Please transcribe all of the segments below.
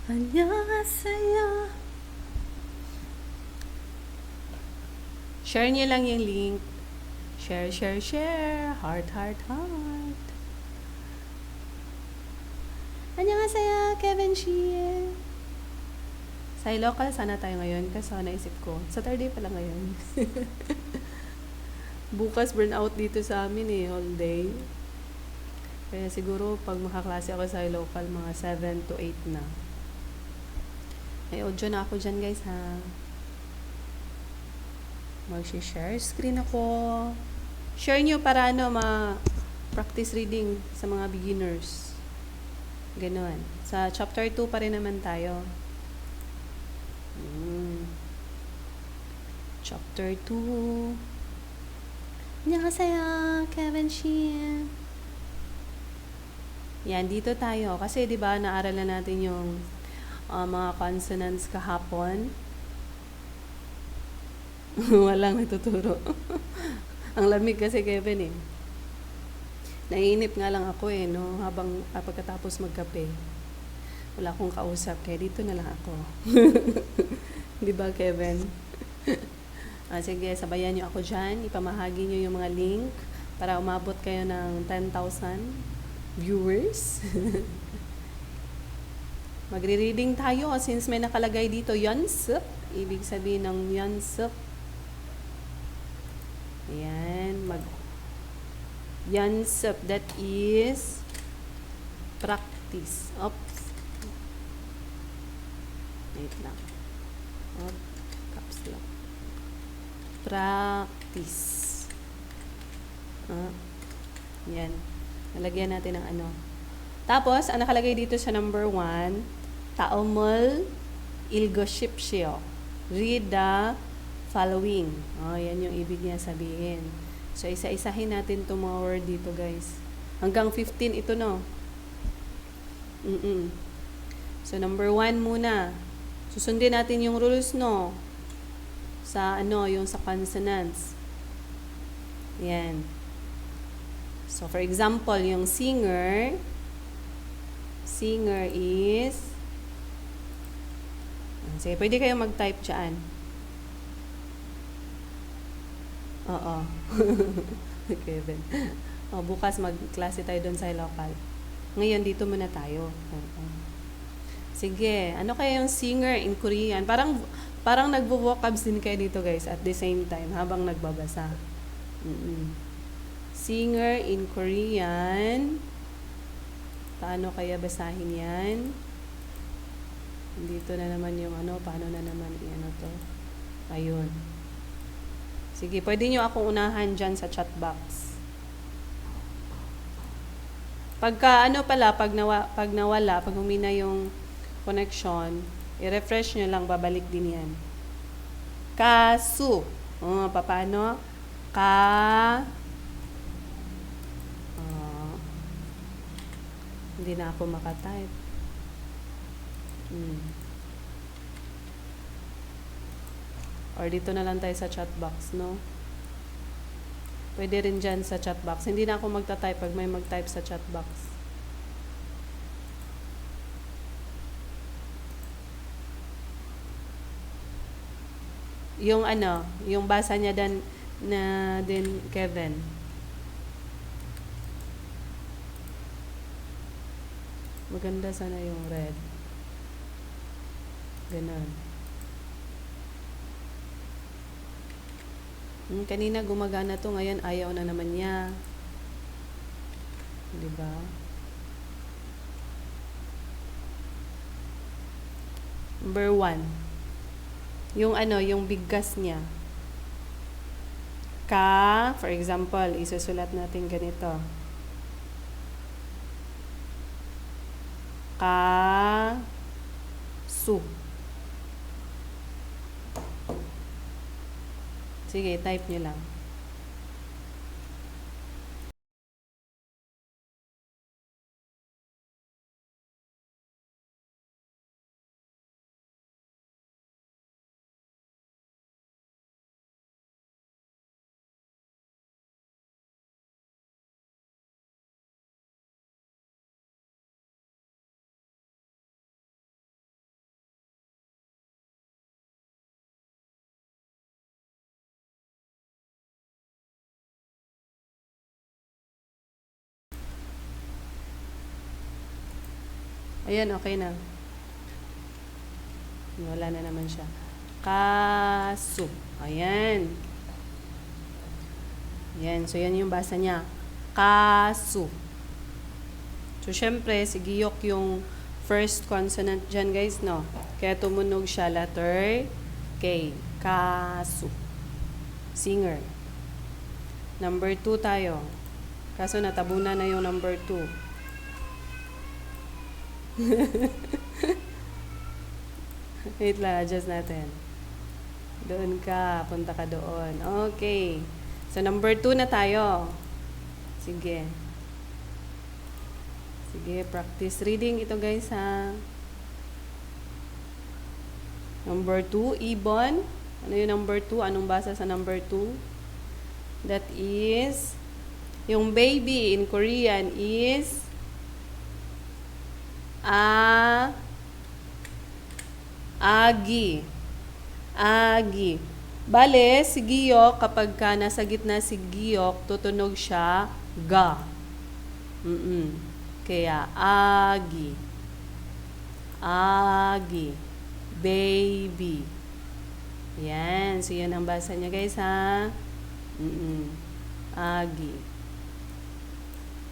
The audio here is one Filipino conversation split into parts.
안녕하세요. Share niyo lang yung link. Share, share, share. Heart, heart, heart. 안녕하세요, Kevin Shee. Sa local sana tayo ngayon kasi naisip ko, Saturday pala ngayon. Bukas burnout dito sa amin all day. Kaya siguro pag makaklase ako sa local, mga 7 to 8 na. May audio na ako dyan guys ha. Mag-share screen ako. Share nyo para ma-practice reading sa mga beginners. Ganon. Sa chapter 2 pa rin naman tayo. Chapter 2. 안녕하세요, Kevin Shee. Yan, dito tayo. Kasi di ba naaral na natin yung mga consonants kahapon. Walang natuturo. Ang lamig kasi, Kevin eh. Naiinip nga lang ako no, habang pagkatapos magkape. Wala akong kausap, kaya dito na lang ako. Di ba, Kevin? Sige, sabayan nyo ako dyan. Ipamahagi nyo yung mga link para umabot kayo ng 10,000 viewers. Magre-reading tayo since may nakalagay dito, Yonsup. Ibig sabihin ng Yonsup. Ayan, Yonsup, that is practice. Oops. Wait lang. Caps lock. Practice. Yan. Nalagyan natin ng ano. Tapos, ang nakalagay dito sa number 1, Taomol ilgoshipsyo. Read the following. Yan yung ibig niya sabihin. So, isa-isahin natin itong mga word dito, guys. Hanggang 15 ito, no? So, number 1 muna. Susundin natin yung rules, no? Sa yung sa consonants. Yan. So, for example, yung singer is, sige, pwede kayo mag-type dyan. Oo. Kevin. Bukas mag-klase tayo doon sa local. Ngayon, dito muna tayo. Sige, ano kaya yung singer in Korean? Parang nagvo-vocabs din kayo dito guys at the same time habang nagbabasa. Singer in Korean. Paano kaya basahin yan? Dito na naman yung paano na naman to? Ayun. Sige, pwede nyo akong unahan dyan sa chat box. Pagka pag nawala, pag humina yung connection, i-refresh nyo lang, babalik din yan. Kasu. Paano? Hindi na ako makatype. Or dito na lang tayo sa chat box, no? Pwede rin dyan sa chat box. Hindi na ako magta-type pag may mag-type sa chat box. Yung yung basa niya din Kevin. Maganda sana yung red. Ganon. Kanina gumagana to, ngayon ayaw na naman niya. Diba? Number 1. Yung yung bigkas niya. For example, isusulat natin ganito. Su. Sige, type nyo lang. Ayan, okay na. Wala na naman siya. Kasu. Ayan. Ayan. So, yan yung basa niya. Kasu. So, syempre, si Giyok yung first consonant dyan, guys, no? Kaya tumunog siya, letter K. Kasu. Singer. Number 2 tayo. Kaso natabunan na yung number 2. Wait lang, adjust natin. Doon ka, punta ka doon. Okay. So, number 2 na tayo. Sige. Sige, practice reading ito, guys, ha. Number 2, ibon. Ano yung number 2? Anong basa sa number 2? That is, yung baby in Korean is agi. Agi. Bale, si Giyok, kapag ka nasa gitna si Giyok, tutunog siya ga. Kaya, agi. Agi. Baby. Yan. So, yan ang basa niya, guys, ha? Agi.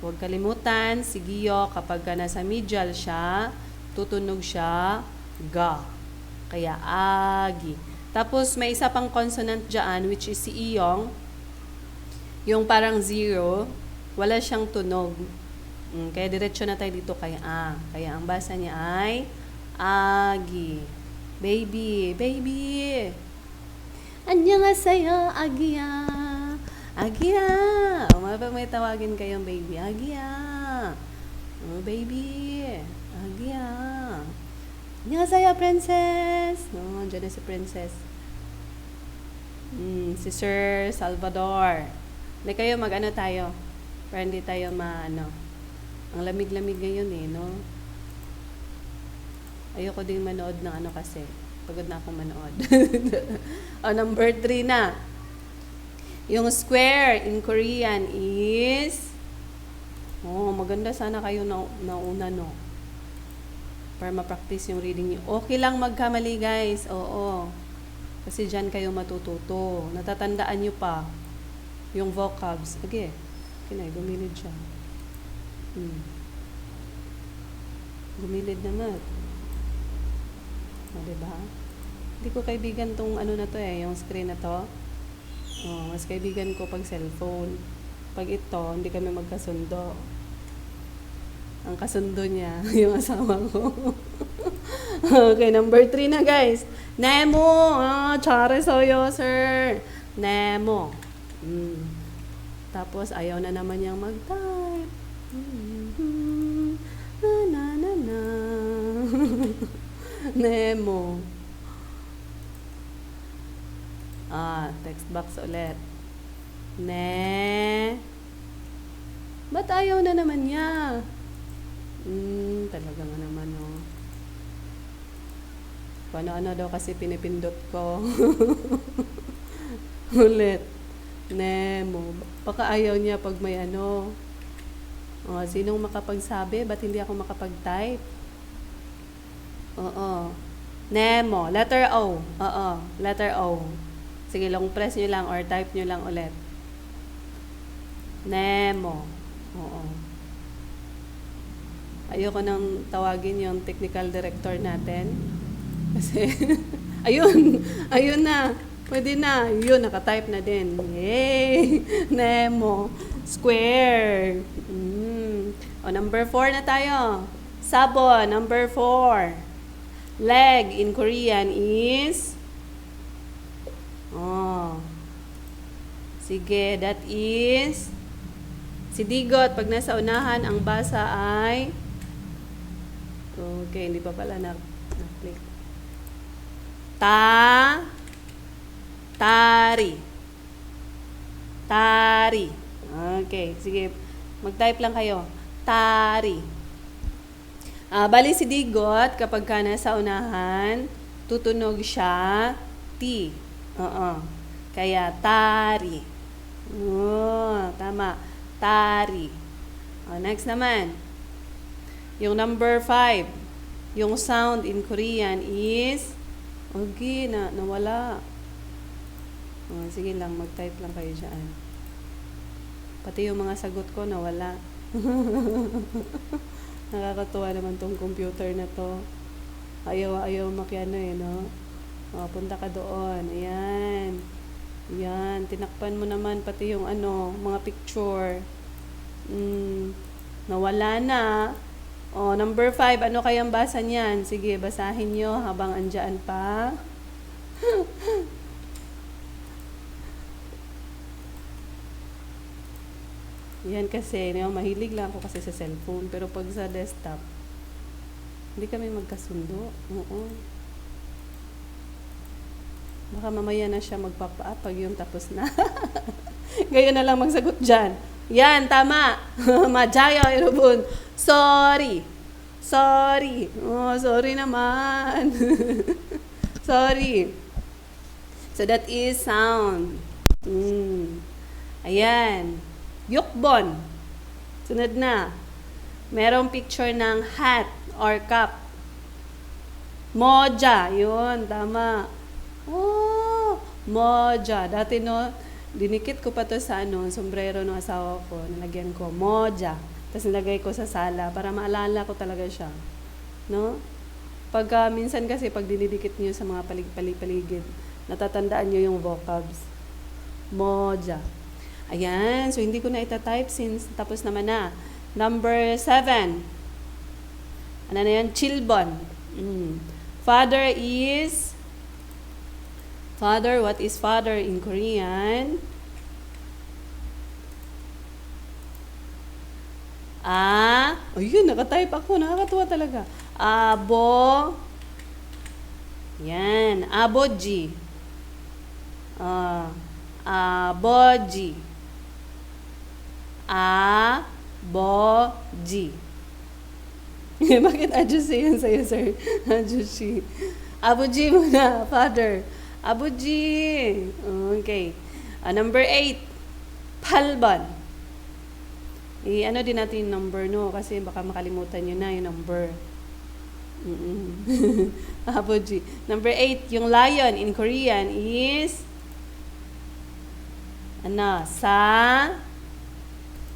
Huwag kalimutan, si Giyok, kapag ka nasa medial siya, tutunog siya ga. Kaya, agi. Tapos, may isa pang consonant dyan, which is si iyong. Yung parang 0, wala siyang tunog. Kaya diretso na tayo dito kay a. Kaya ang basa niya ay agi. Baby, baby. Annyeonghaseyo, agiya. Agiya. May tawagin kayong baby. Agiya. Oh, baby. Agiya. Annyeonghaseyo, princess. Oh, dyan na si princess. Si Sir Salvador. Like kayo, mag-ano tayo? Para hindi tayo ang lamig-lamig ngayon no? Ayoko din manood ng kasi. Pagod na akong manood. Number 3 na. Yung square in Korean is, maganda sana kayo nauna, no? Para ma-practice yung reading niyo. Okay lang magkamali, guys. Oo. Kasi dyan kayo matututo. Natatandaan nyo pa yung vocabs. Okay. Gumilid siya. Gumilid naman. Diba? Hindi ko kaibigan tong na to yung screen na to. Mas kaibigan ko pag cellphone. Pag ito, hindi kami magkasundo. Ang kasundo niya, yung asawa ko. Okay, number 3 na, guys. Nemo! 잘했어요, sir. Nemo. Tapos, ayaw na naman niyang mag-type. Na. Nemo. Text box ulit. Ba't ayaw na naman niya? Talaga nga naman, Paano daw kasi pinipindot ko. Ulit. Nemo. Baka ayaw niya pag may sinong makapagsabi? Ba't hindi ako makapag-type? Nemo. Letter O. Letter O. Sige, long press nyo lang or type nyo lang ulit. Nemo. Ayoko nang tawagin yung technical director natin. Kasi, ayun na. Pwede na. Yun, nakatype na din. Yay! Nemo. Square. Number 4 na tayo. Sabon, number 4. Leg in Korean is sige, that is si Digot. Pag nasa unahan, ang basa ay okay, hindi pa pala na-click. Tari. Okay, sige. Mag-type lang kayo. Tari. Bali si Digot, kapag ka nasa unahan, tutunog siya T. Kaya tari. Tama. Tari. Next naman. Yung number 5. Yung sound in Korean is, okay, nawala. Sige lang, mag-type lang kayo dyan. Pati yung mga sagot ko nawala. Nakakatuwa naman tong computer na to. Ayaw makiano no? Punta ka doon. Ayan. Ayan. Tinakpan mo naman pati yung mga picture. Nawala na. Number 5. Ano kayang basa niyan? Sige, basahin nyo habang andyan pa. Yan kasi, mahilig lang ako kasi sa cellphone. Pero pag sa desktop, hindi kami magkasundo. Oo. Baka mamaya na siya magpapa pag yung tapos na. Ngayon na lang magsagot dyan. Yan, tama. Majaya, 여러분. Sorry. Sorry naman. Sorry. So that is sound. Ayan. Yukbon. Sunod na. Merong picture ng hat or cap. Moja. Yun, tama. Moja. Dati dinikit ko pa to sa sombrero ng asawa ko. Nalagyan ko, moja. Tapos nilagay ko sa sala para maalala ko talaga siya. No? Minsan kasi pag dinidikit niyo sa mga paligid, natatandaan niyo yung vocabs. Moja. Ayan. So, hindi ko na itatype since tapos naman na. Number 7. Ano na yan? Chilbon. Father, what is father in Korean? Ayun, nakatype ako. Nakakatuwa talaga. Yan. Aboji. Aboji. Aboji. Bakit ajusi yan sa'yo, sir? Ajusi. Aboji muna, father. Aboji. Okay. Number 8. Palban. Din natin yung number, no? Kasi baka makalimutan nyo na yung number. Aboji. Number 8. Yung lion in Korean is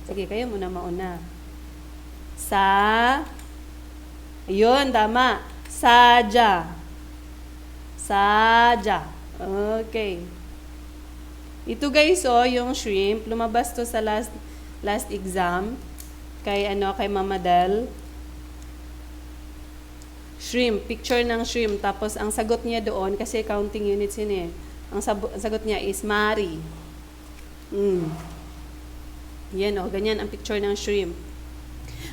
sige, kayo muna mauna. Ayun, tama. Saja. Okay. Ito guys, yung shrimp, lumabas to sa last exam kay Mama Del. Shrimp, picture ng shrimp. Tapos ang sagot niya doon, kasi counting units yun ang sagot niya is Mari. Yan ganyan ang picture ng shrimp.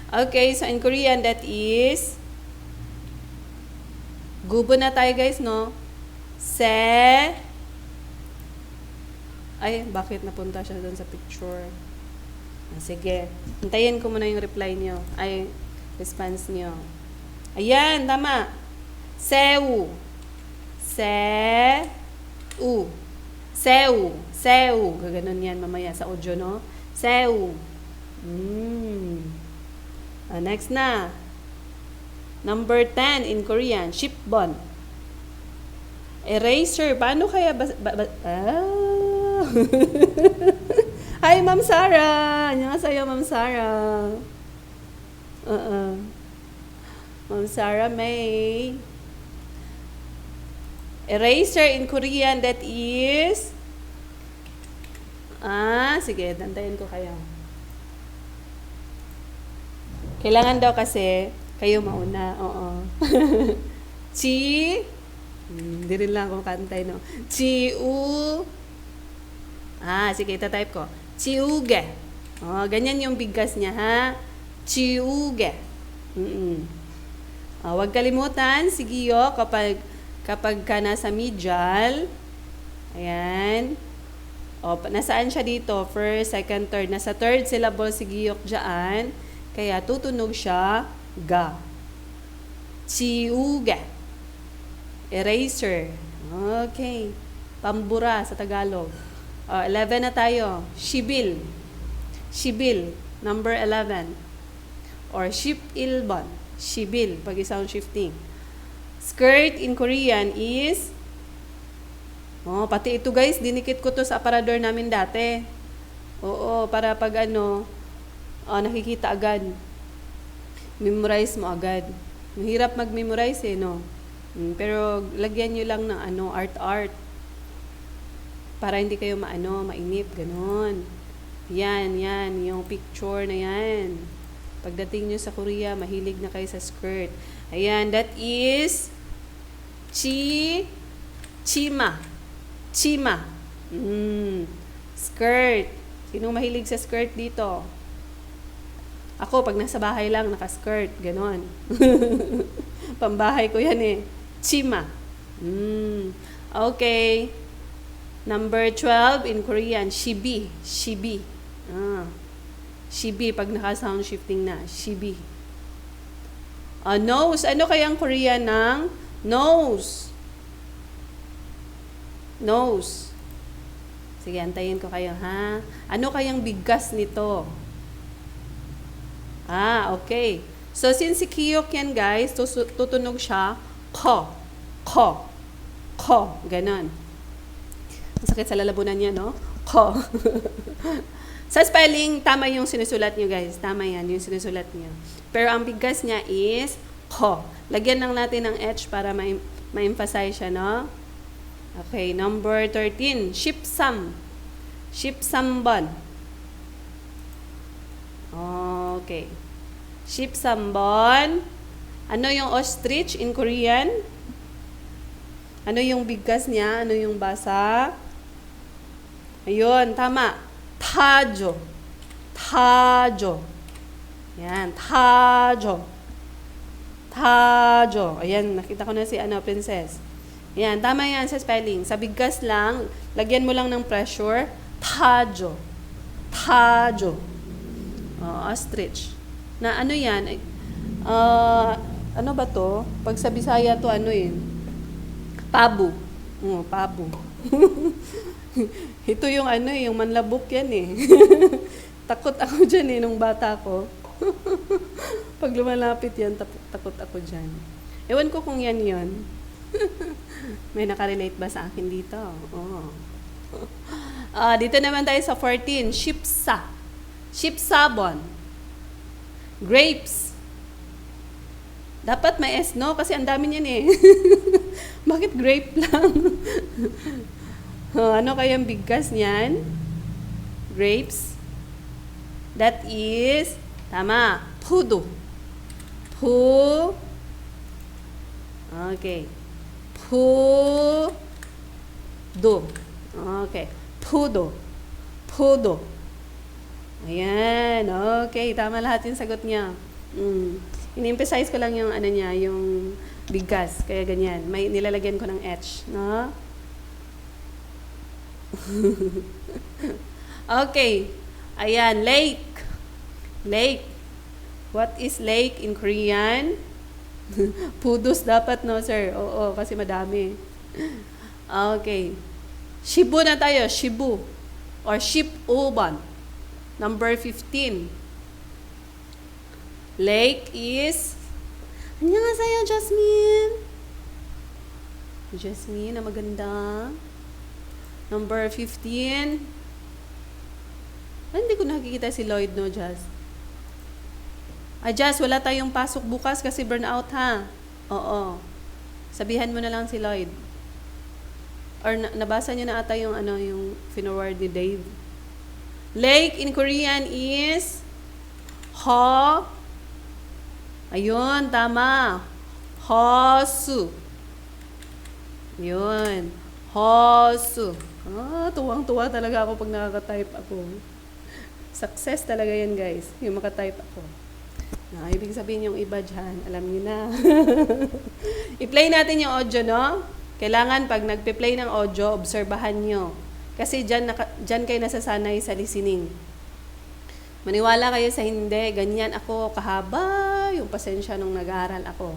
Okay, so in Korean that is gubo na tayo guys, no? Bakit napunta siya doon sa picture? Sige, hintayin ko muna yung reply niyo. Response niyo. Ayan, tama. Seu. Gaganon yan mamaya sa audio, no? Seu. Next na. Number 10 in Korean, shipbon. Eraser. Paano kaya Hi, Ma'am Sarah. Annyeonghaseyo, Ma'am Sarah. Ma'am Sarah May. Eraser in Korean, that is sige, dantayin ko kayo. Kailangan daw kasi kayo mauna. Oo. Hindi rin lang akong kantay, no? Sige, itatype ko. Chiuge. Ganyan yung bigkas niya, ha? Chiuge. Huwag kalimutan, sigiyo, kapag ka nasa medial, ayan, nasaan siya dito? First, second, third. Nasa third syllable sigiyok dyan, kaya tutunog siya, ga. Chiuge. Eraser. Okay. Pambura sa Tagalog. 11 na tayo. Shibil. Number 11. Or ship ilbon. Shibil, pag sound shifting. Skirt in Korean is, pati ito guys, dinikit ko to sa aparador namin dati. Oo, para pag nakikita agad. Memorize mo agad. Mahirap mag-memorize no. Pero lagyan nyo lang ng art-art. Para hindi kayo mainip, ganon. Yan, yung picture na yan. Pagdating nyo sa Korea, mahilig na kayo sa skirt. Ayan, that is chima. Skirt. Sinong mahilig sa skirt dito? Ako, pag nasa bahay lang, naka-skirt. Ganon. Pambahay ko yan Chima. Okay. Number 12 in Korean, shibi. Shibi, pag naka-sound shifting na. Shibi. Nose. Ano kayang Korean ng nose? Nose. Sige, antayin ko kayo, ha? Ano kayang bigkas nito? Okay. So, since si Kiyok yan, guys, tutunog siya, ko. Ganon. Masakit sa lalabunan niya, no? Ko. Sa spelling, tama yung sinusulat niyo, guys. Tama yan, yung sinusulat niyo. Pero ang bigkas niya is ko. Lagyan lang natin ng H para ma-emphasize siya, no? Okay, number 13. Shipsam. Shipsambon. Okay. Shipsambon. Ano yung ostrich in Korean? Ano yung bigkas niya? Ano yung basa? Ayun, tama. Tajo. Yan, tajo. Ayan, nakita ko na si princess. Yan, tama yan sa spelling. Sa bigkas lang, lagyan mo lang ng pressure. Tajo. Ostrich. Na ano yan? Ano ba to? Pag sa Bisaya to, Pabu. Pabu. Ito yung yung manlabok yan Takot ako dyan nung bata ko. Pag lumalapit yan, takot ako dyan. Ewan ko kung yan yun. May nakarelate ba sa akin dito? Dito naman tayo sa 14. Shipsabon. Grapes. Dapat may S, no? Kasi ang dami niyan Bakit grape lang? Ano kayang bigkas niyan? Grapes. That is, tama, pudo. Okay. Pudo. Okay. Pudo. Ayan. Okay. Tama lahat yung sagot niya. In-emphasize ko lang yung yung bigkas. Kaya ganyan. May nilalagyan ko ng H. No? Okay. Ayan. Lake. What is lake in Korean? Pudos dapat, no, sir? Oo, kasi madami. Okay. Shibu na tayo. Shibu. Or Shibuban. Number 15. Lake is... Annyeonghaseyo, Jasmine. Jasmine, na maganda. Number 15. Hindi ko nakikita si Lloyd, no, Jazz? Jazz, wala tayong pasok bukas kasi burnout, ha? Oo. Sabihan mo na lang si Lloyd. Or nabasa niyo na ata yung yung forward ni Dave. Lake in Korean is Ayun, tama. Hosu. Yun. Hosu. Tuwang-tuwa talaga ako pag nakaka-type ako. Success talaga yan, guys. Yung makatype ako. Ibig sabihin yung iba dyan, alam niyo na. I-play natin yung audio, no? Kailangan pag nagpe-play ng audio, obserbahan nyo. Kasi dyan kayo nasasanay sa listening. Maniwala kayo sa hindi, ganyan ako kahaba yung pasensya nung nag-aaral ako.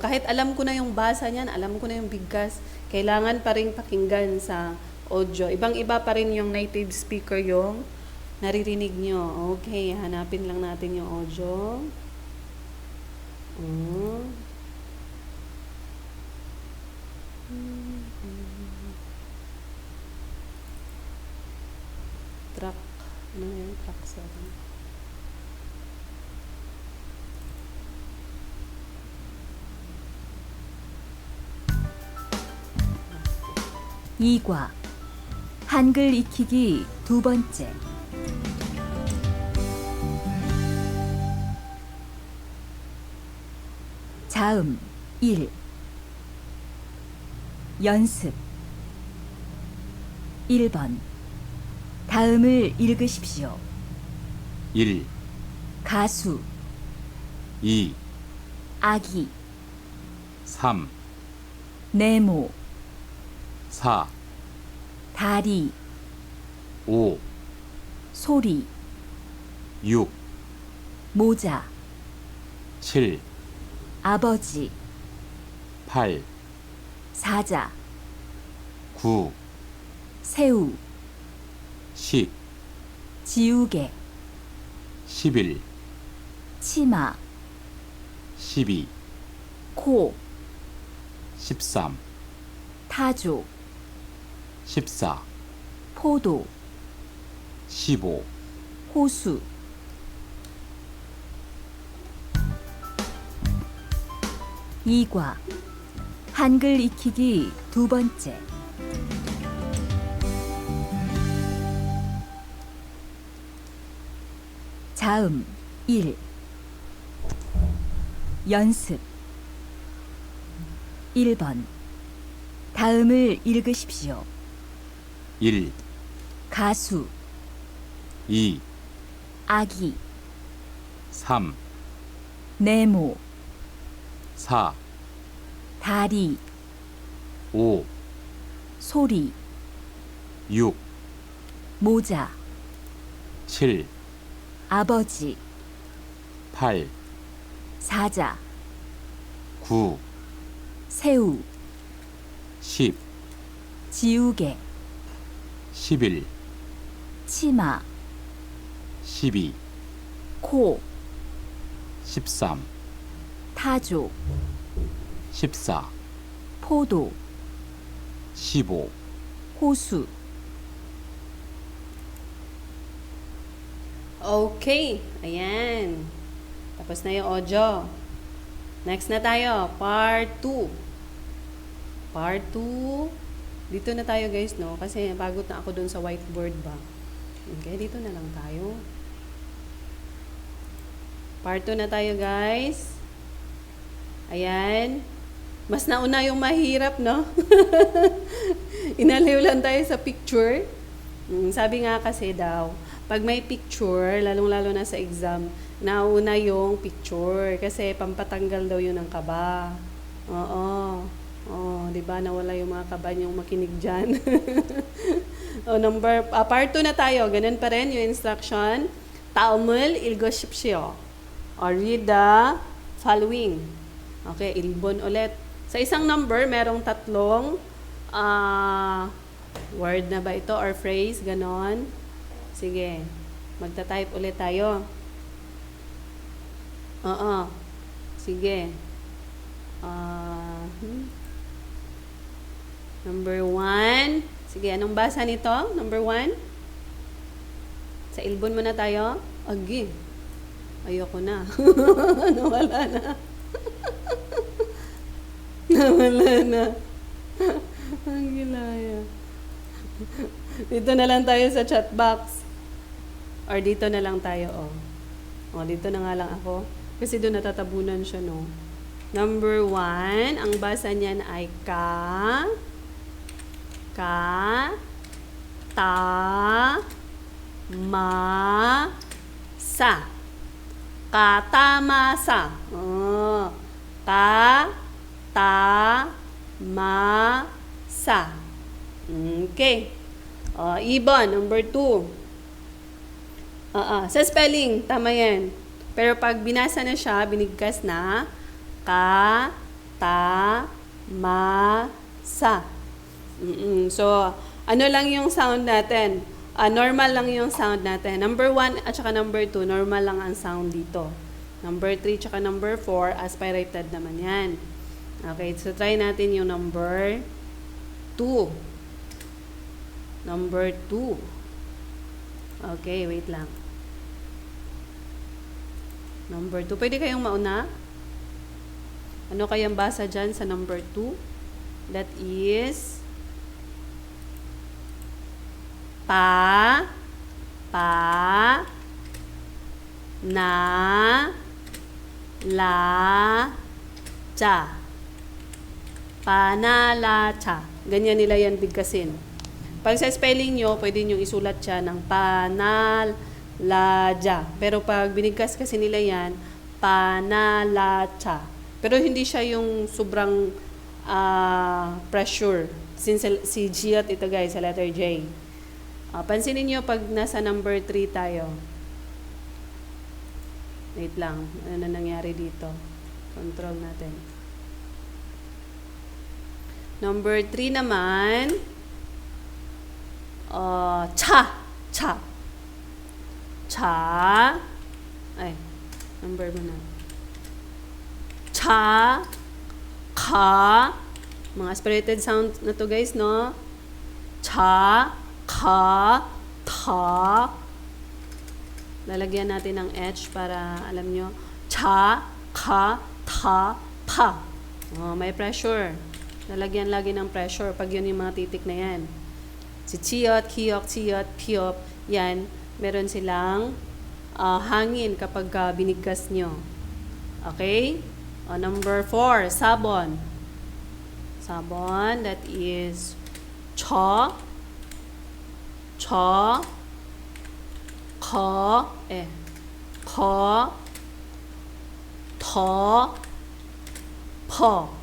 Kahit alam ko na yung basa niyan, alam ko na yung bigkas, kailangan pa rin pakinggan sa audio. Ibang-iba pa rin yung native speaker yung naririnig nyo. Okay, hanapin lang natin yung audio. Mm. Truck. Ano yan? Truck 7. 이과 한글 익히기 두 번째. 자음 1. 연습 1번. 다음을 읽으십시오. 1, 가수, 2, 아기, 3, 네모, 4, 다리, 5, 소리, 6, 모자, 7, 아버지, 8, 사자, 9, 새우, 10, 지우개, 11, 치마, 12, 코, 13, 타조, 14, 포도, 15, 호수. 이과 한글 익히기 두 번째. 자음 1. 연습 1번. 다음을 읽으십시오. 1, 가수, 2, 아기, 3, 네모, 4, 다리, 5, 소리, 6, 모자, 7, 아버지, 8, 사자, 9, 새우, 10, 지우개, 11, 치마, 12, 코, 13, 타조, 14, 포도, 15, 호수. Okay. Ayan. Tapos na yung audio. Next na tayo. Part 2. Part 2. Dito na tayo guys, no? Kasi pagod na ako dun sa whiteboard ba. Okay, dito na lang tayo. Part 2 na tayo guys. Ayan. Mas nauna yung mahirap, no? Inaliw lang tayo sa picture. Sabi nga kasi daw, pag may picture, lalong-lalo na sa exam, nauna yung picture kasi pampatanggal daw yun ng kaba. Oo. Oh, 'di ba? Nawala yung mga kaba niyong makinig diyan. Part 2 na tayo. Ganun pa rin yung instruction. Taumul ilgoshipsyo. Or read the following. Okay, ilbon ulit. Sa isang number, merong tatlong word na ba ito or phrase, ganon. Sige, magta-type ulit tayo. Oo. Sige. Number 1. Sige, anong basa nito? Number 1? Sa ilbon muna tayo. Agi. Ayoko na. Nawala na. Nawala na. Ang gilaya. Dito na lang tayo sa chat box. Or dito na lang tayo, oh. Oh, dito na nga lang ako. Kasi doon natatabunan siya, no? Number 1, ang basa niyan ay ka, ta, ma, sa. Katamasa. Oh. Ka, ta, ma, sa. Okay. Ibon, number 2. Sa spelling, tama yan. Pero pag binasa na siya, binigkas na, ka, ta, ma, sa. So, ano lang yung sound natin? Normal lang yung sound natin. Number 1 at saka number 2, normal lang ang sound dito. Number 3 tsaka number 4, aspirated naman yan. Okay, so try natin yung number 2. Number 2. Okay, wait lang. Number 2. Pwede kayong mauna? Ano kayang basa dyan sa number 2? That is pa, na, la, cha. Panalacha. Ganyan nila yan bigkasin. Pag sa spelling nyo, pwede nyo isulat siya ng panalaja. Pero pag binigkas kasi nila yan, panalacha. Pero hindi siya yung sobrang pressure. Since si G at ito guys, sa letter J. Pansinin nyo pag nasa number 3 tayo. Wait lang. Ano na nangyari dito? Control natin. Number 3 naman, cha. Ay, number mo na. Cha, ka, mga aspirated sound na to guys, no? Cha, ka, ta. Lalagyan natin ng H para alam nyo. Cha, ka, ta, pa. May pressure. Lalagyan lagi ng pressure pag yun yung mga titik na yan. Si chiyot, kiyok, chiyot, piyop, yan, meron silang hangin kapag binigkas nyo. Okay? Number 4, sabon. Sabon, that is cho, ko, to, po.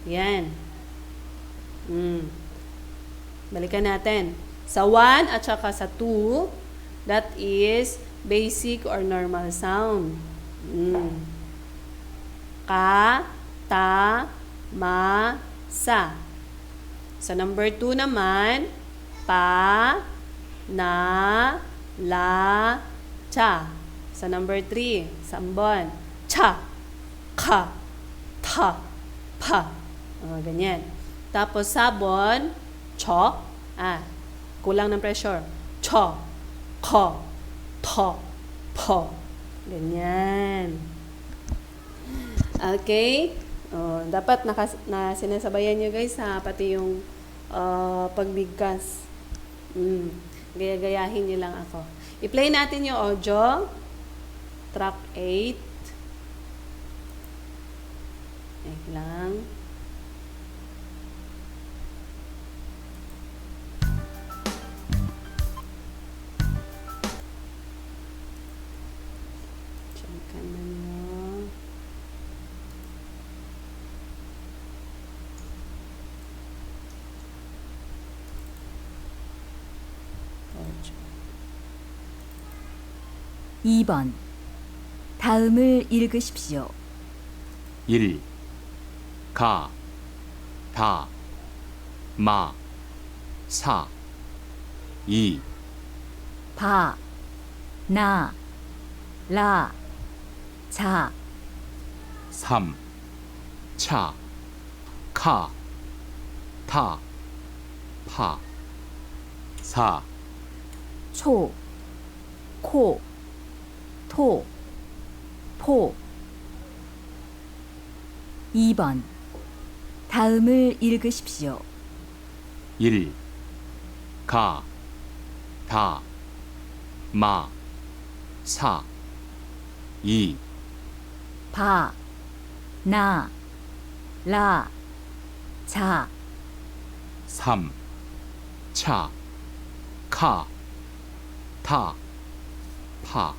Yan. Balikan natin. Sa 1 at saka sa 2, that is basic or normal sound. Ka, ta, ma, sa. Sa number 2 naman, pa, na, la, cha. Sa number 3, sambon, cha, ka, ta, pa. Ganyan. Tapos sabon, cho, kulang ng pressure. Cho, ko, to, po. Ganyan. Okay? Dapat sinasabayan nyo guys pati yung pagbigkas. Gaya-gayahin nyo lang ako. I-play natin yung audio. Track 8. Wait lang. Checkan na nyo. audio. 2번. 다음을 읽으십시오. 1. 가, 다, 마, 사. 2. 바, 나, 라, 자. 3. 차, 카, 타, 파. 4. 초, 코, 토, 포. 2번. 다음을 읽으십시오. 1. 가, 다, 마, 사. 2. 바, 나, 라, 자. 3. 차, 카, 타, 파.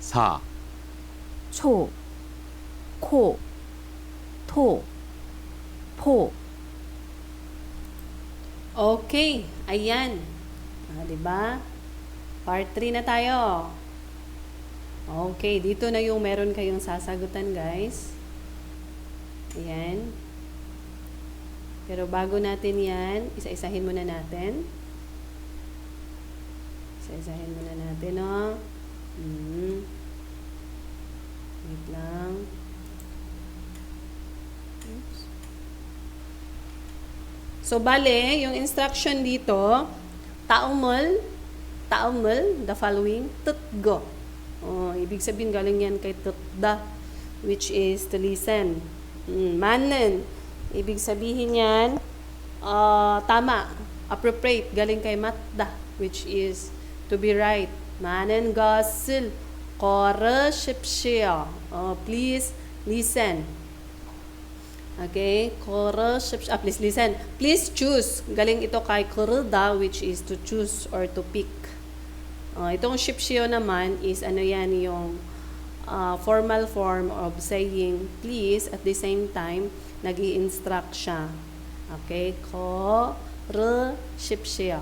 4. 초, 코, 토, 포. Okay, ayan. Diba? Part 3 na tayo. Okay, dito na yung meron kayong sasagutan, guys. Ayan. Pero bago natin yan, isa-isahin muna natin. Isa-isahin muna natin, no? Wait lang. Oops. So, bale, yung instruction dito, taumol, the following, tutgo. Oh, ibig sabihin, galing yan kay tutda, which is to listen. Manen, ibig sabihin yan, tama, appropriate, galing kay matda, which is to be right. Manen gasil, korashipshia. Please listen. Okay, korashipshia. Please listen. Please choose. Galing ito kay kurda, which is to choose or to pick. Itong shipshio naman is ano yan yung formal form of saying please at the same time nag-i-instruct siya. Okay, shipshio.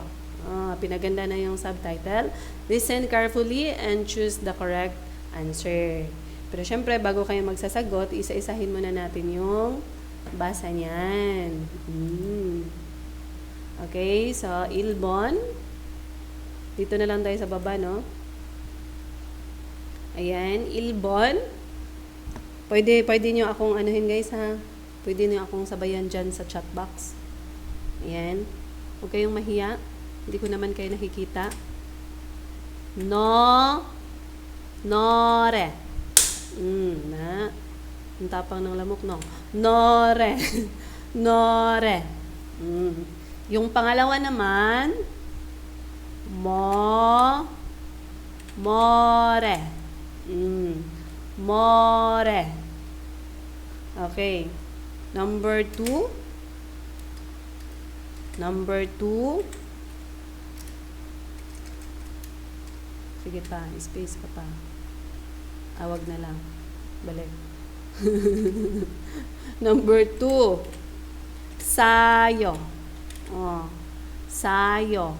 Pinaganda na yung subtitle. Listen carefully and choose the correct answer. Pero syempre, bago kayo magsasagot, isa-isahin muna natin yung basa niyan. Okay, so Ilbon. Dito na lang tayo sa baba, no? Ayan, Ilbon. Pwede nyo akong anuhin, guys, ha? Pwede nyo akong sabayan dyan sa chat box. Ayan. Huwag kayong mahiya. Hindi ko naman kayo nakikita. Nore. Na. Ang tapang ng lamok, no? Nore. Nore. Yung pangalawa naman, more. More. Okay. Number 2. Sige pa, space ka pa. Awag na lang. Balik. Number 2. Sayo. Sayo.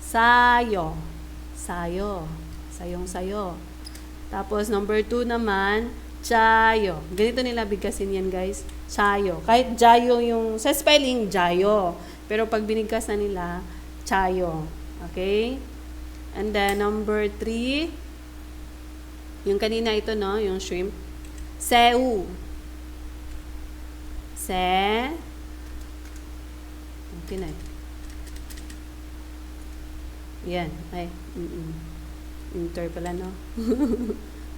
Sayo. Sayo. Sayong-sayo. Tapos, number 2 naman, chayo. Ganito nila bigkasin yan, guys. Chayo. Kahit jayo yung, sa spelling, jayo. Pero pag binigkas na nila, chayo. Okay? And then, number 3, yung kanina ito, no? Yung shrimp. Seu. Okay na. Yan. Ay. Inter pala, no?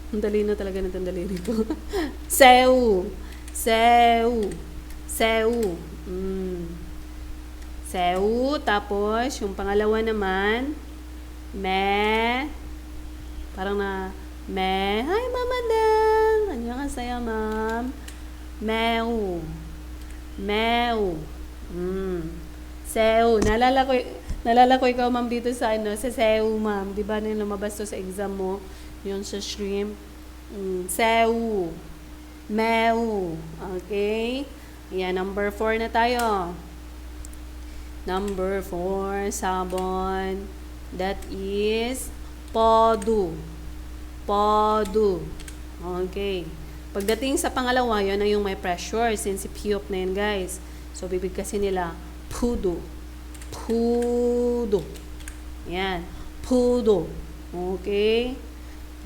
Ang talino talaga ng tandaliri ko. Seu. Seu. Tapos, yung pangalawa naman, parang na, hi, Mama Dang! Annyeonghaseyo, Ma'am. Meu. Seu. Nalala ko ikaw, Ma'am, dito sa, sa Seu, Ma'am. Di ba na lumabas to sa exam mo? Yung sa shrimp. Seu. Meu. Okay? Yan, number 4 na tayo. Number 4, sabon. That is podu. Okay. Pagdating sa pangalawa, yun na yung may pressure. Since piyok na yun, guys. So, bibigkasin nila pudu. Yan. Pudu. Okay?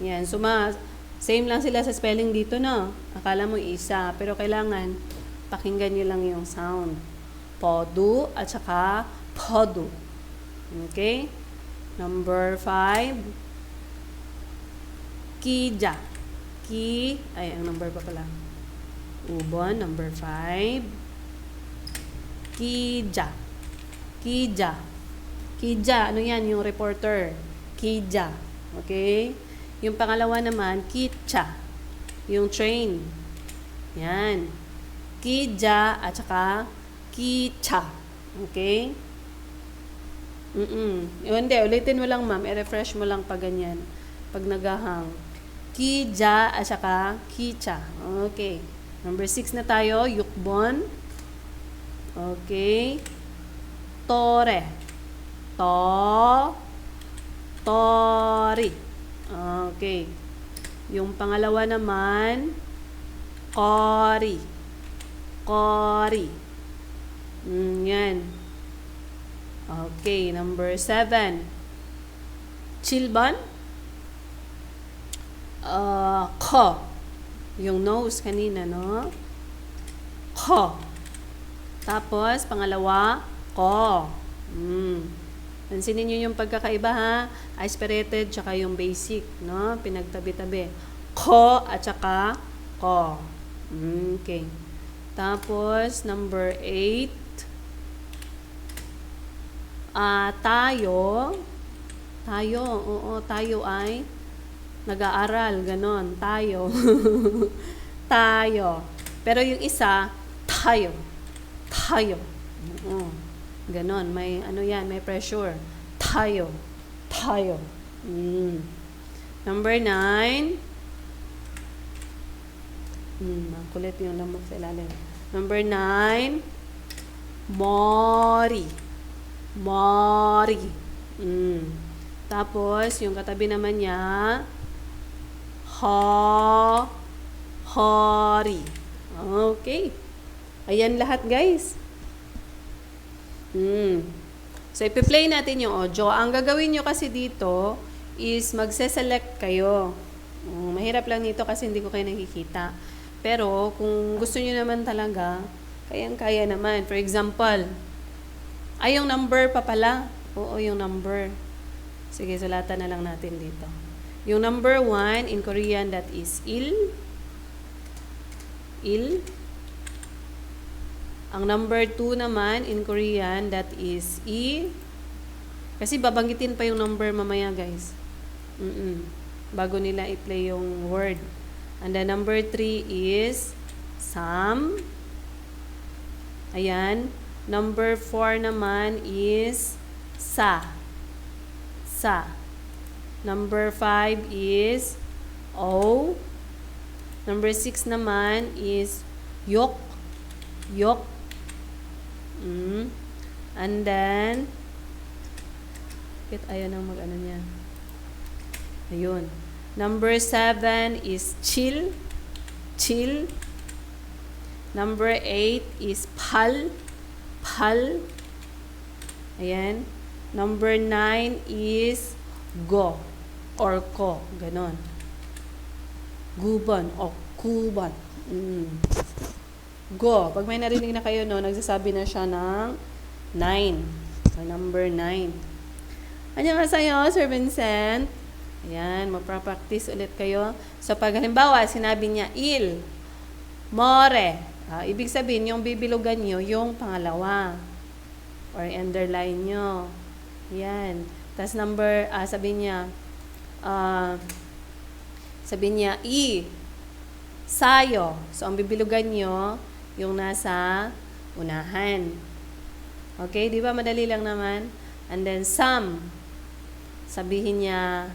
Yan. So, same lang sila sa spelling dito, no? Akala mo isa. Pero kailangan, pakinggan nyo lang yung sound. Podu at saka podu. Okay? Number 5. Kija. Ang number pa pala. Ubon, number 5. Kija. Ano yan? Yung reporter. Kija. Okay? Yung pangalawa naman, kitcha. Yung train. Yan. Kija at saka kicha. Okay? Hindi, ulitin mo lang, ma'am. I-refresh mo lang pag ganyan. Pag nagahang. Kija at saka kicha. Okay. Number 6 na tayo. Yukbon. Okay. Tore. Tori. Okay. Yung pangalawa naman, kori. Yan. Okay, number 7. Chilban. Yung nose kanina, no? Ko. Tapos, pangalawa, ko. Pansinin nyo yung pagkakaiba, ha? Aspirated, tsaka yung basic, no? Pinagtabi-tabi. Ko at tsaka ko. Okay. Tapos, number 8. Tayo. Tayo, oo, tayo ay nag-aaral, ganon. Tayo. Tayo. Pero yung isa, tayo. Tayo. Oo. Ganon. May, ano yan, may pressure. Tayo. Tayo. Number 9. Kulit yung lamok sa ilalim. Number 9. Mori. Mori. Tapos, yung katabi naman niya, hori. Okay. Ayan lahat, guys. So, ipi-play natin yung audio. Ang gagawin nyo kasi dito is magse-select kayo. Mahirap lang nito kasi hindi ko kayo nakikita. Pero, kung gusto nyo naman talaga, kayang-kaya naman. For example, yung number pa pala. Oo, yung number. Sige, sulatan na lang natin dito. Yung number 1, in Korean, that is il. Il. Ang number 2 naman, in Korean, that is i. Kasi babanggitin pa yung number mamaya, guys. Bago nila i-play yung word. And the number 3 is sam. Ayan. Number 4 naman is sa. Sa. Number 5 is o. Number 6 naman is yok. Yok. And then, ayan ang mag-ano niya. Ayun. Number 7 is chill. Chill. Number 8 is pal. Pal. Ayan. Number 9 is go or ko. Ganon. Guban o kuban. Go. Pag may narinig na kayo, no, nagsasabi na siya ng 9. So, number 9. Annyeonghaseyo, Sir Vincent. Ayan, magpa-practice ulit kayo. So, pag halimbawa, sinabi niya, il, more. Ibig sabihin, yung bibilugan nyo, yung pangalawa. Or underline nyo. Ayan. Tapos number, sabi niya, i, sayo. So, ang bibilugan nyo, yung nasa unahan. Okay, di ba? Madali lang naman. And then, sam. Sabihin niya,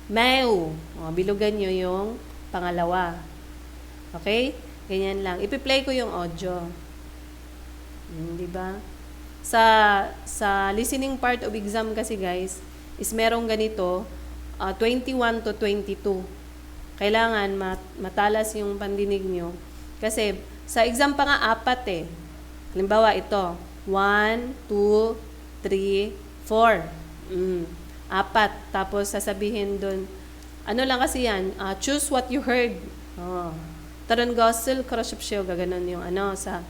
meu. Bilugan nyo yung pangalawa. Okay? Ganyan lang. Ipi-play ko yung audio. Di ba? Sa listening part of exam kasi, guys, is merong ganito, 21 to 22. Kailangan matalas yung pandinig nyo. Kasi, sa exam pa nga, 4 eh. Halimbawa, ito. 1, 2, 3, 4. 4. Tapos, sasabihin dun, ano lang kasi yan, choose what you heard. Taron gosel, korosipsyo, gaganon yung sa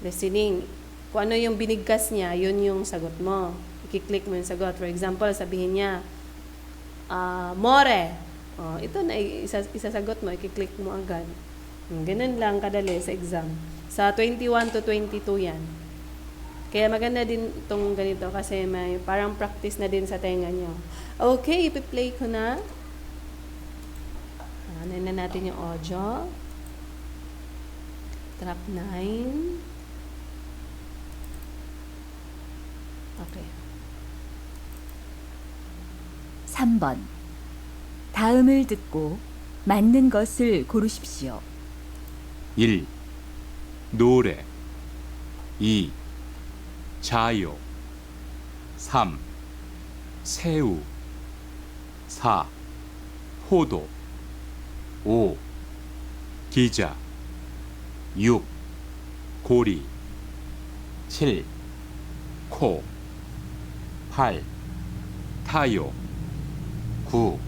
listening. Kung ano yung binigkas niya, yun yung sagot mo. I-click mo yung sagot. For example, sabihin niya, more. Ito na, isasagot mo, i-click mo agad. Ganun lang kadali sa exam. Sa 21 to 22 yan. Kaya maganda din itong ganito kasi may parang practice na din sa tenga nyo. Okay, ipi-play ko na. Ano na natin yung audio. Track 9. Okay. 3번. 다음을 듣고 맞는 것을 고르십시오. 1. 노래 2. 자요 3. 새우 4. 포도 5. 기자 6. 고리 7. 코 8. 타요 9.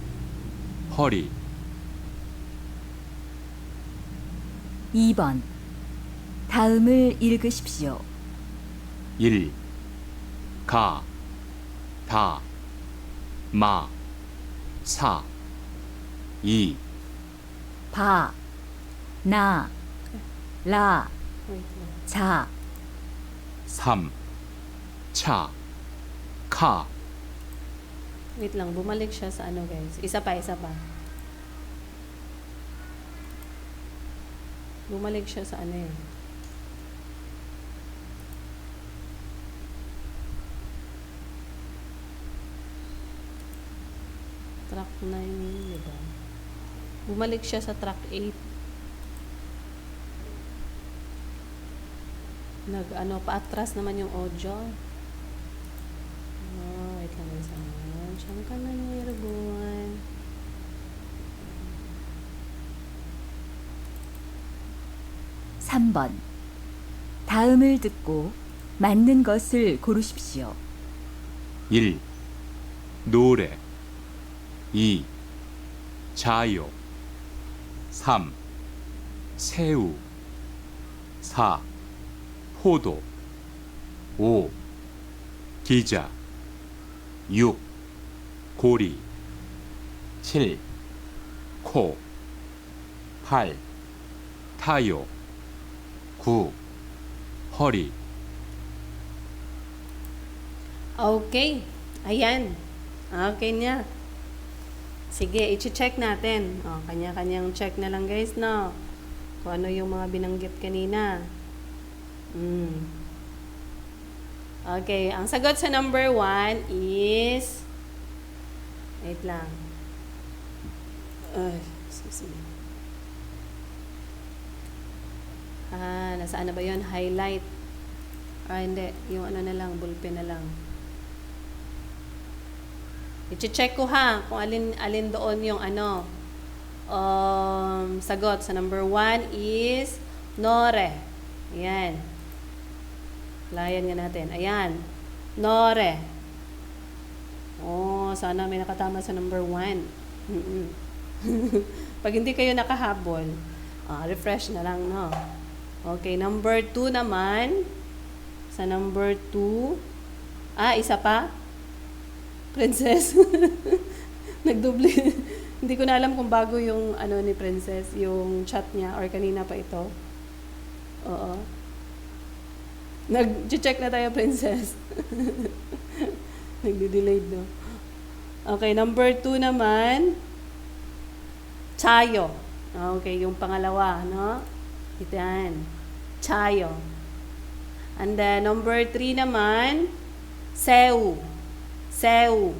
허리 2번. 다음을 읽으십시오. 1. 가, 다, 마, 사. 2. 바, 나, 라, Wait lang. 자. 3. 차, 카. Wait lang, bumalik siya sa ano guys. Isa pa, isa pa. Bumalik siya sa ano eh. Track 9, diba? Bumalik siya sa track 8. Paatras naman yung audio. Wait lang guys. Diyan ka na nirguan. (3번) 다음을 듣고 맞는 것을 고르십시오. 1. 노래. 2. 자요. 3. 새우. 4. 포도. 5. 기자. 6. 고리. 7. 코. 8. 타요. 9. 허리. Okay. Ayan. Okay niya. Sige, i-check natin. Kanya-kanyang check na lang guys, no? Kung ano yung mga binanggit kanina. Okay, ang sagot sa number 1 is... Wait lang. Excuse me. Nasaan na ba yun? Highlight. Hindi. Yung ano na lang, ballpen na lang. I-check ko ha kung alin doon yung ano sagot sa number 1 is Nore. Ayan. Layan nga natin. Ayan. Nore. Sana may nakatama sa number 1. Pag hindi kayo nakahabol, refresh na lang, no? Okay, number 2 naman. Sa number 2, isa pa. Princess. Nagdoble. Hindi ko na alam kung bago yung ano ni Princess, yung chat niya or kanina pa ito. Oo. Nag-check na tayo, Princess. Nagdi-delayed, no? Okay, number 2 naman. Chayo. Okay, yung pangalawa, no? Ito yan. Chayo. And then, number 3 naman, Seu. Seu.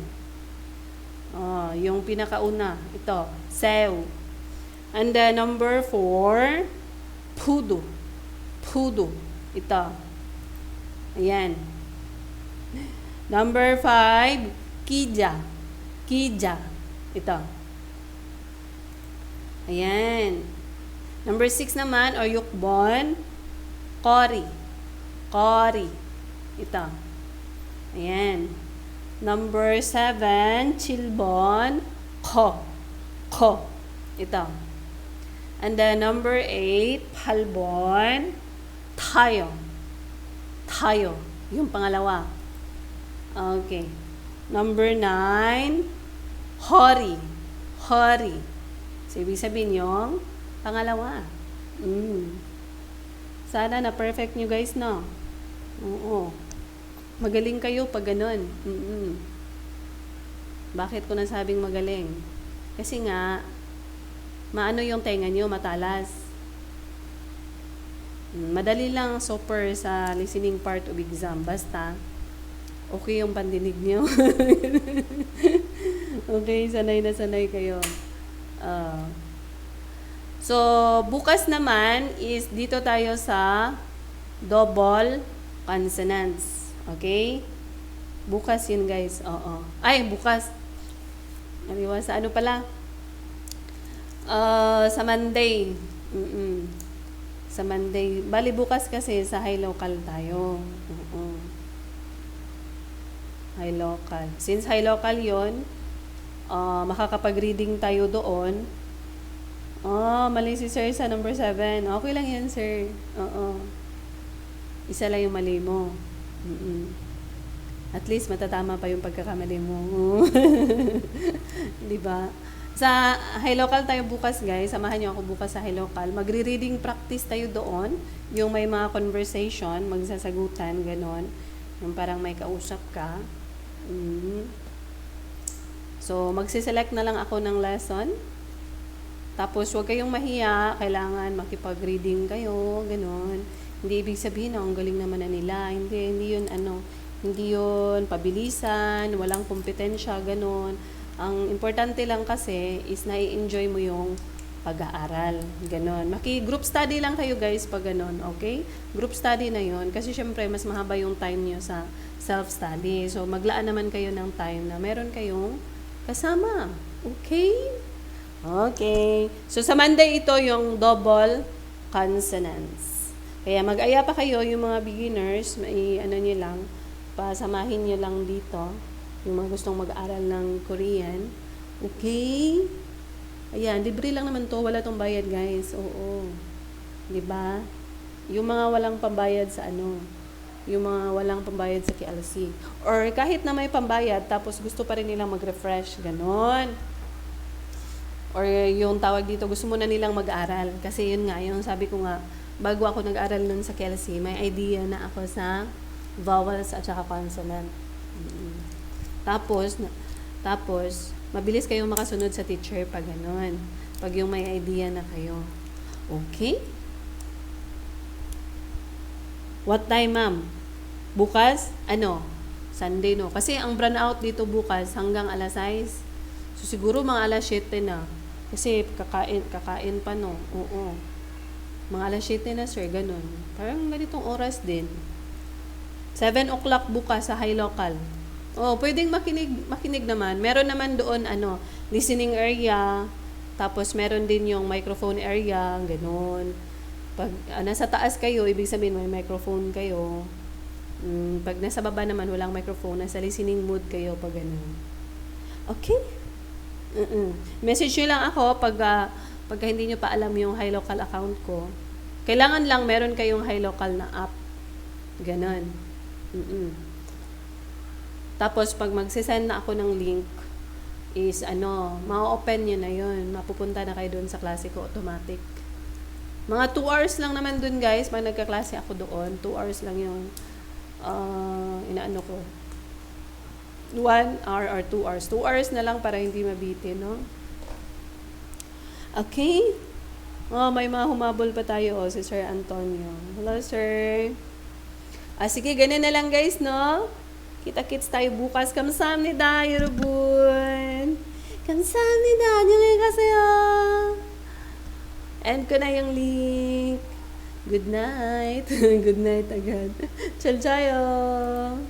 Yung pinakauna. Ito. Seu. And then, number 4, Pudo. Pudo. Ito. Ayan. Number 5, Kija. Kija. Ito. Ayan. Number 6 naman, or Yukbon, Kori. Kori. Ito. Ayan. Number 7, Chilbon, Ko. Ko. Ito. And then number 8, Palbon, Tayo. Tayo. Yung pangalawa. Okay. Number 9, Hori. Hori. So, ibig sabihin yung pangalawa. Sana na-perfect nyo guys, no? Oo. Magaling kayo pag ganun. Bakit ko nasabing magaling? Kasi nga, maano yung tenga nyo, matalas. Madali lang super sa listening part of exam. Basta, okay yung pandinig nyo. Okay, sanay na sanay kayo. So, bukas naman is dito tayo sa double consonants. Okay? Bukas yun, guys. Oo. Ay, bukas. Naliwa sa ano pala? Sa Monday. Sa Monday. Bali, bukas kasi sa high local tayo. High local. Since high local yon, makakapag-reading tayo doon. Oh, mali si sir sa number 7. Okay lang yan, sir. Oo. Isa lang yung mali mo. Mm-mm. At least matatama pa yung pagkakamali mo. Di ba? Sa High Local tayo bukas, guys. Samahan niyo ako bukas sa High Local. Magre-reading practice tayo doon. Yung may mga conversation, magsasagutan, ganon. Yung parang may kausap ka. So, magsiselect na lang ako ng lesson. Tapos, huwag kayong mahiya. Kailangan makipag-reading kayo, ganon. Hindi ibig sabihin na ang galing naman na nila. Hindi yun hindi yun pabilisan, walang kompetensya, ganon. Ang importante lang kasi is nai-enjoy mo yung pag-aaral, ganon. Maki-group study lang kayo guys pag ganon, okay? Group study na yun kasi syempre mas mahaba yung time nyo sa self-study. So, maglaan naman kayo ng time na meron kayong kasama, okay? Okay. So, sa Monday ito yung double consonants. Kaya mag-aya pa kayo yung mga beginners, nyo lang, pasamahin nyo lang dito, yung mga gustong mag-aral ng Korean. Okay? Ayan, libre lang naman to, wala tong bayad guys. Oo. 'Di ba? Yung mga walang pambayad sa yung mga walang pambayad sa KLC. Or kahit na may pambayad, tapos gusto pa rin nilang mag-refresh, ganon. Or yung tawag dito, gusto mo na nilang mag-aral. Kasi yun nga, yung sabi ko nga, bago ako nag-aral nun sa KLC, may idea na ako sa vowels at saka consonant. Tapos, mabilis kayong makasunod sa teacher pag ganon. Pag yung may idea na kayo. Okay? What time, ma'am? Bukas? Sunday, no? Kasi ang burnout dito bukas hanggang alas 6. So, siguro mga alas 7 na. Kasi kakain pa, no? Oo. Mga alas 7 na, sir, ganun. Parang ganitong oras din. 7 o'clock bukas sa High Local. Oh, pwedeng makinig naman. Meron naman doon, listening area. Tapos, meron din yung microphone area. Ganun. Pag nasa taas kayo, ibig sabihin may microphone kayo. Pag nasa baba naman, walang microphone. Nasa listening mode kayo pag ganun. Okay? Message nyo lang ako pagka hindi nyo pa alam yung High Local account ko. Kailangan lang meron kayong High Local na app. Ganon. Tapos, pag magsisend na ako ng link, is ma-open nyo na yun. Mapupunta na kayo doon sa klase ko automatic. Mga 2 hours lang naman doon guys, pag nagkaklase ako doon, 2 hours lang yung ko. 1 hour or 2 hours. 2 hours na lang para hindi mabitin, no? Okay? May mga humabol pa tayo, si Sir Antonio. Hello, sir. Sige, ganun na lang guys, no? Kita-kits tayo bukas. Kamsahamnida, 여러분. 감사합니다. 안녕히 가세요. End ko na yung link. Good night. Good night agad. 잘 자요.